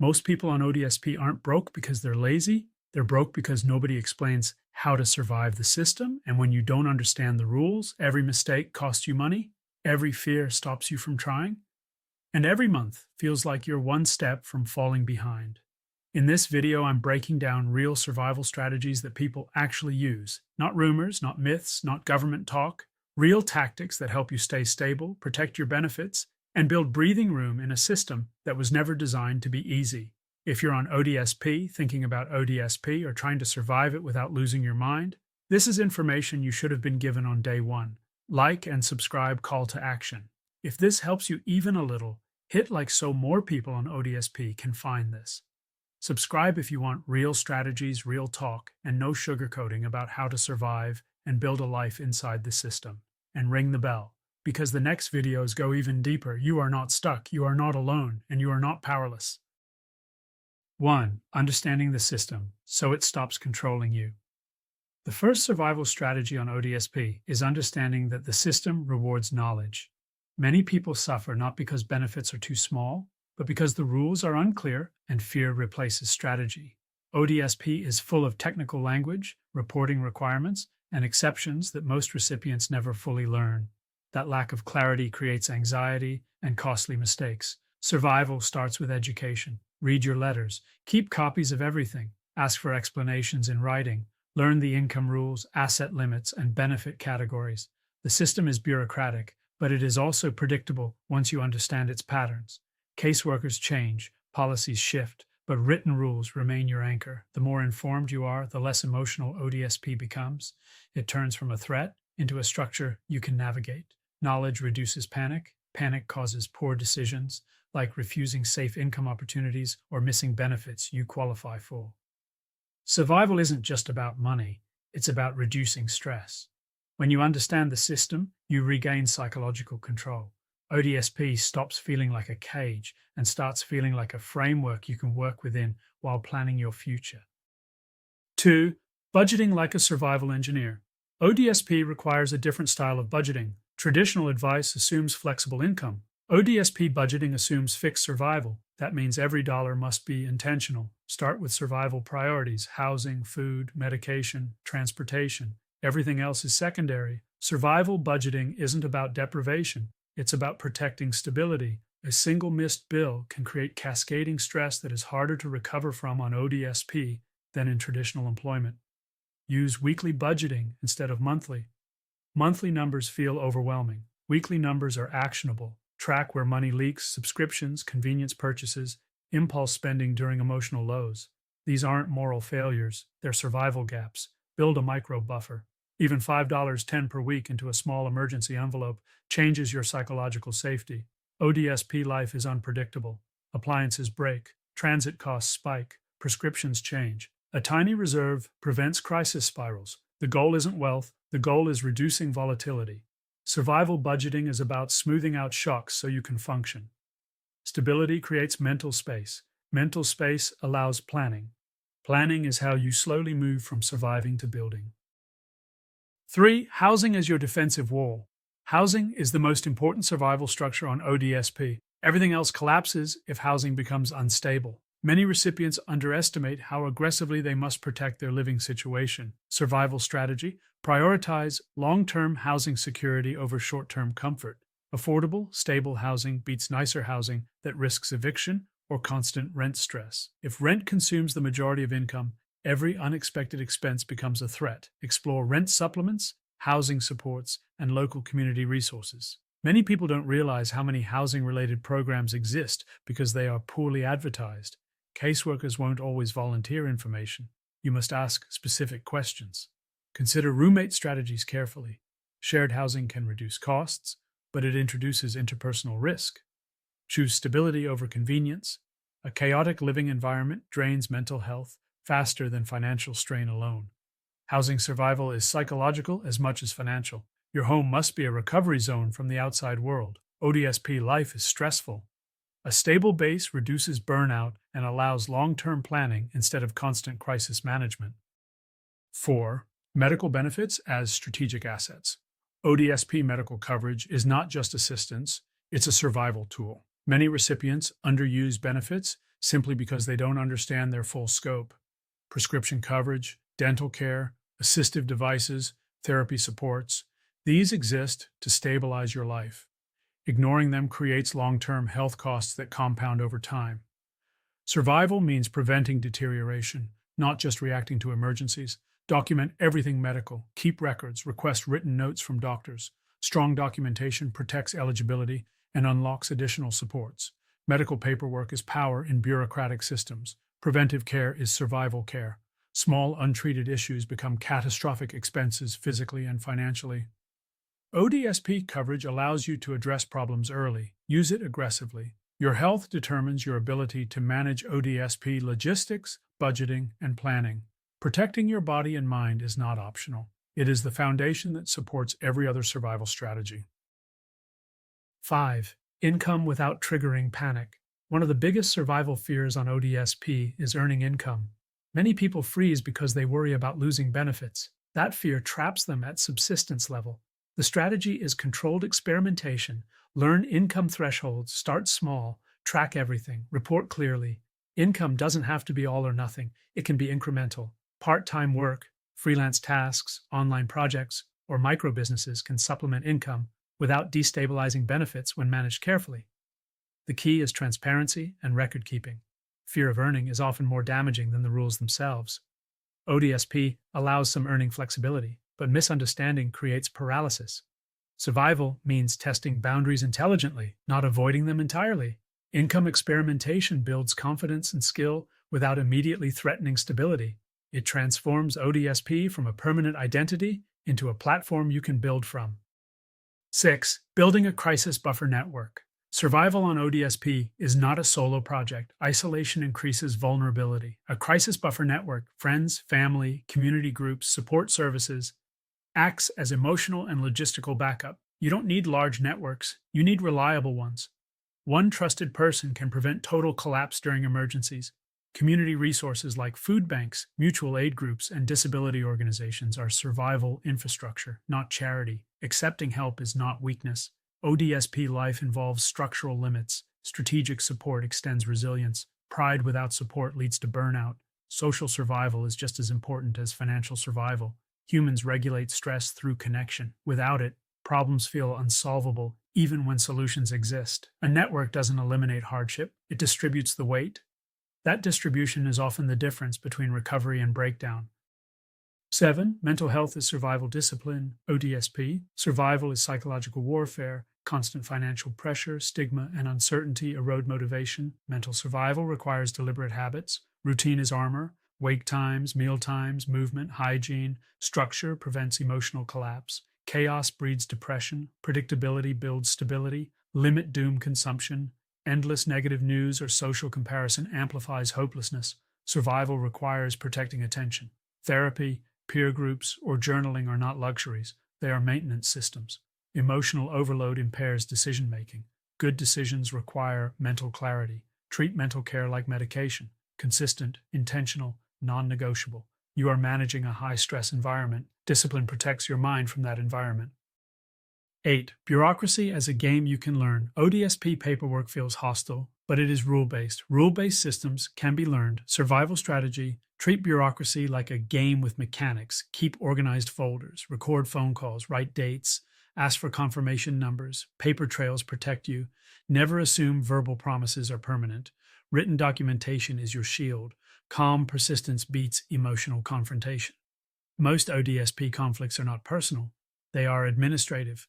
Most people on ODSP aren't broke because they're lazy. They're broke because nobody explains how to survive the system. And when you don't understand the rules, every mistake costs you money, every fear stops you from trying, and every month feels like you're one step from falling behind. In this video, I'm breaking down real survival strategies that people actually use. Not rumors, not myths, not government talk. Real tactics that help you stay stable, protect your benefits, and build breathing room in a system that was never designed to be easy. If you're on ODSP, thinking about ODSP, or trying to survive it without losing your mind, this is information you should have been given on day one. Like and subscribe, call to action. If this helps you even a little, hit like so more people on ODSP can find this. Subscribe if you want real strategies, real talk, and no sugarcoating about how to survive and build a life inside the system. And ring the bell, because the next videos go even deeper. You are not stuck, you are not alone, and you are not powerless. 1. Understanding the system so it stops controlling you. The first survival strategy on ODSP is understanding that the system rewards knowledge. Many people suffer not because benefits are too small, but because the rules are unclear and fear replaces strategy. ODSP is full of technical language, reporting requirements, and exceptions that most recipients never fully learn. That lack of clarity creates anxiety and costly mistakes. Survival starts with education. Read your letters. Keep copies of everything. Ask for explanations in writing. Learn the income rules, asset limits, and benefit categories. The system is bureaucratic, but it is also predictable once you understand its patterns. Caseworkers change, policies shift, but written rules remain your anchor. The more informed you are, the less emotional ODSP becomes. It turns from a threat into a structure you can navigate. Knowledge reduces panic. Panic causes poor decisions, like refusing safe income opportunities or missing benefits you qualify for. Survival isn't just about money, it's about reducing stress. When you understand the system, you regain psychological control. ODSP stops feeling like a cage and starts feeling like a framework you can work within while planning your future. 2. Budgeting like a survival engineer. ODSP requires a different style of budgeting. Traditional advice assumes flexible income. ODSP budgeting assumes fixed survival. That means every dollar must be intentional. Start with survival priorities: housing, food, medication, transportation. Everything else is secondary. Survival budgeting isn't about deprivation. It's about protecting stability. A single missed bill can create cascading stress that is harder to recover from on ODSP than in traditional employment. Use weekly budgeting instead of monthly. Monthly numbers feel overwhelming. Weekly numbers are actionable. Track where money leaks, subscriptions, convenience purchases, impulse spending during emotional lows. These aren't moral failures, they're survival gaps. Build a micro buffer. Even $5.10 per week into a small emergency envelope changes your psychological safety. ODSP life is unpredictable. Appliances break, transit costs spike, prescriptions change. A tiny reserve prevents crisis spirals. The goal isn't wealth, the goal is reducing volatility. Survival budgeting is about smoothing out shocks so you can function. Stability creates mental space. Mental space allows planning. Planning is how you slowly move from surviving to building. 3. Housing as your defensive wall. Housing is the most important survival structure on ODSP. Everything else collapses if housing becomes unstable. Many recipients underestimate how aggressively they must protect their living situation. Survival strategy: prioritize long-term housing security over short-term comfort. Affordable, stable housing beats nicer housing that risks eviction or constant rent stress. If rent consumes the majority of income, every unexpected expense becomes a threat. Explore rent supplements, housing supports, and local community resources. Many people don't realize how many housing-related programs exist because they are poorly advertised. Caseworkers won't always volunteer information. You must ask specific questions. Consider roommate strategies carefully. Shared housing can reduce costs, but it introduces interpersonal risk. Choose stability over convenience. A chaotic living environment drains mental health faster than financial strain alone. Housing survival is psychological as much as financial. Your home must be a recovery zone from the outside world. ODSP life is stressful. A stable base reduces burnout and allows long-term planning instead of constant crisis management. 4. Medical benefits as strategic assets. ODSP medical coverage is not just assistance, it's a survival tool. Many recipients underuse benefits simply because they don't understand their full scope. Prescription coverage, dental care, assistive devices, therapy supports, these exist to stabilize your life. Ignoring them creates long-term health costs that compound over time. Survival means preventing deterioration, not just reacting to emergencies. Document everything medical, keep records, request written notes from doctors. Strong documentation protects eligibility and unlocks additional supports. Medical paperwork is power in bureaucratic systems. Preventive care is survival care. Small, untreated issues become catastrophic expenses physically and financially. ODSP coverage allows you to address problems early. Use it aggressively. Your health determines your ability to manage ODSP logistics, budgeting, and planning. Protecting your body and mind is not optional. It is the foundation that supports every other survival strategy. 5. Income without triggering panic. One of the biggest survival fears on ODSP is earning income. Many people freeze because they worry about losing benefits. That fear traps them at subsistence level. The strategy is controlled experimentation. Learn income thresholds, start small, track everything, report clearly. Income doesn't have to be all or nothing. It can be incremental. Part-time work, freelance tasks, online projects, or micro-businesses can supplement income without destabilizing benefits when managed carefully. The key is transparency and record keeping. Fear of earning is often more damaging than the rules themselves. ODSP allows some earning flexibility, but misunderstanding creates paralysis. Survival means testing boundaries intelligently, not avoiding them entirely. Income experimentation builds confidence and skill without immediately threatening stability. It transforms ODSP from a permanent identity into a platform you can build from. 6. Building a crisis buffer network. Survival on ODSP is not a solo project. Isolation increases vulnerability. A crisis buffer network, friends, family, community groups, support services, acts as emotional and logistical backup. You don't need large networks. You need reliable ones. One trusted person can prevent total collapse during emergencies. Community resources like food banks, mutual aid groups, and disability organizations are survival infrastructure, not charity. Accepting help is not weakness. ODSP life involves structural limits. Strategic support extends resilience. Pride without support leads to burnout. Social survival is just as important as financial survival. Humans regulate stress through connection. Without it, problems feel unsolvable, even when solutions exist. A network doesn't eliminate hardship, it distributes the weight. That distribution is often the difference between recovery and breakdown. 7. Mental health is survival discipline, ODSP. Survival is psychological warfare. Constant financial pressure, stigma, and uncertainty erode motivation. Mental survival requires deliberate habits. Routine is armor. Wake times, meal times, movement, hygiene. Structure prevents emotional collapse. Chaos breeds depression. Predictability builds stability. Limit doom consumption. Endless negative news or social comparison amplifies hopelessness. Survival requires protecting attention. Therapy, peer groups, or journaling are not luxuries. They are maintenance systems. Emotional overload impairs decision-making. Good decisions require mental clarity. Treat mental care like medication. Consistent, intentional, non-negotiable. You are managing a high-stress environment. Discipline protects your mind from that environment. 8. Bureaucracy as a game you can learn. ODSP paperwork feels hostile, but it is rule-based. Rule-based systems can be learned. Survival strategy. Treat bureaucracy like a game with mechanics. Keep organized folders. Record phone calls. Write dates. Ask for confirmation numbers. Paper trails protect you. Never assume verbal promises are permanent. Written documentation is your shield. Calm persistence beats emotional confrontation. Most ODSP conflicts are not personal. They are administrative.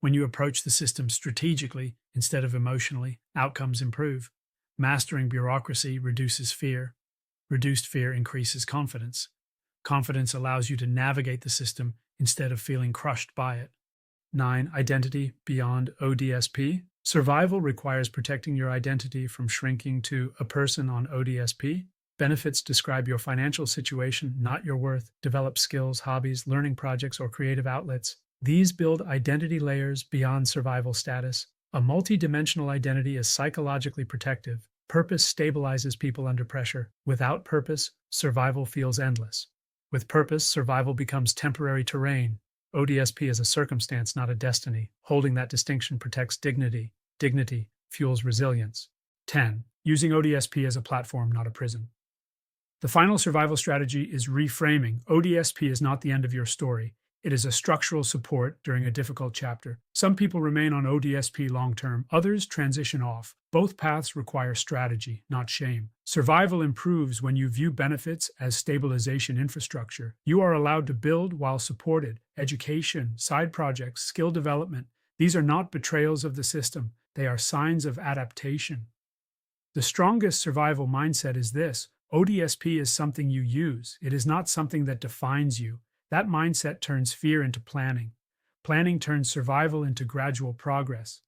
When you approach the system strategically instead of emotionally, outcomes improve. Mastering bureaucracy reduces fear. Reduced fear increases confidence. Confidence allows you to navigate the system instead of feeling crushed by it. 9. Identity beyond ODSP. Survival requires protecting your identity from shrinking to a person on ODSP. Benefits describe your financial situation, not your worth. Develop skills, hobbies, learning projects, or creative outlets. These build identity layers beyond survival status. A multi-dimensional identity is psychologically protective. Purpose stabilizes people under pressure. Without purpose, survival feels endless. With purpose, survival becomes temporary terrain. ODSP is a circumstance, not a destiny. Holding that distinction protects dignity. Dignity fuels resilience. 10. using ODSP as a platform, not a prison. The final survival strategy is reframing. ODSP is not the end of your story. It is a structural support during a difficult chapter. Some people remain on ODSP long term, others transition off. Both paths require strategy, not shame. Survival improves when you view benefits as stabilization infrastructure. You are allowed to build while supported. Education, side projects, skill development. These are not betrayals of the system, they are signs of adaptation. The strongest survival mindset is this: ODSP is something you use. It is not something that defines you. That mindset turns fear into planning. Planning turns survival into gradual progress.